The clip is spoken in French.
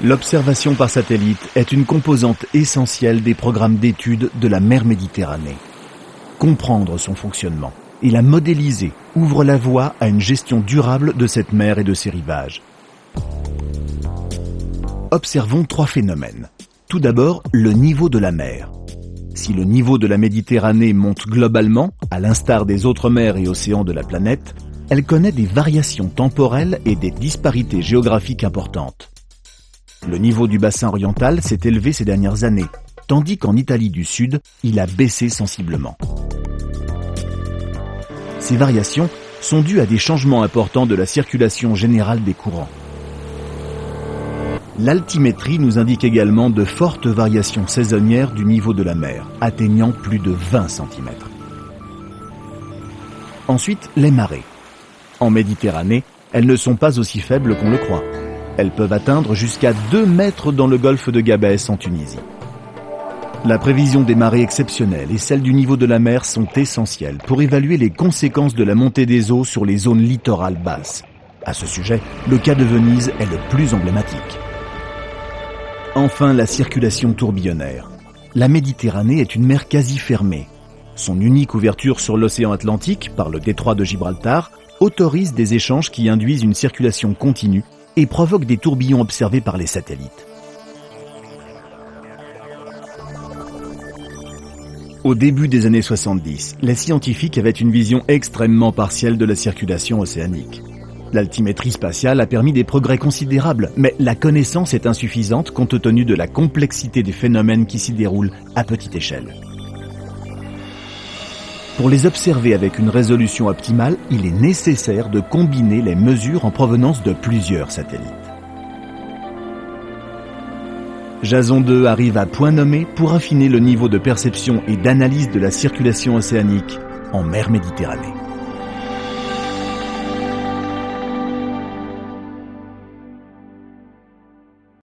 L'observation par satellite est une composante essentielle des programmes d'études de la mer Méditerranée. Comprendre son fonctionnement et la modéliser ouvre la voie à une gestion durable de cette mer et de ses rivages. Observons 3 phénomènes. Tout d'abord, le niveau de la mer. Si le niveau de la Méditerranée monte globalement, à l'instar des autres mers et océans de la planète, elle connaît des variations temporelles et des disparités géographiques importantes. Le niveau du bassin oriental s'est élevé ces dernières années, tandis qu'en Italie du Sud, il a baissé sensiblement. Ces variations sont dues à des changements importants de la circulation générale des courants. L'altimétrie nous indique également de fortes variations saisonnières du niveau de la mer, atteignant plus de 20 cm. Ensuite, les marées. En Méditerranée, elles ne sont pas aussi faibles qu'on le croit. Elles peuvent atteindre jusqu'à 2 mètres dans le golfe de Gabès en Tunisie. La prévision des marées exceptionnelles et celle du niveau de la mer sont essentielles pour évaluer les conséquences de la montée des eaux sur les zones littorales basses. À ce sujet, le cas de Venise est le plus emblématique. Enfin, la circulation tourbillonnaire. La Méditerranée est une mer quasi fermée. Son unique ouverture sur l'océan Atlantique, par le détroit de Gibraltar, autorise des échanges qui induisent une circulation continue et provoquent des tourbillons observés par les satellites. Au début des années 70, les scientifiques avaient une vision extrêmement partielle de la circulation océanique. L'altimétrie spatiale a permis des progrès considérables, mais la connaissance est insuffisante compte tenu de la complexité des phénomènes qui s'y déroulent à petite échelle. Pour les observer avec une résolution optimale, il est nécessaire de combiner les mesures en provenance de plusieurs satellites. Jason 2 arrive à point nommé pour affiner le niveau de perception et d'analyse de la circulation océanique en mer Méditerranée.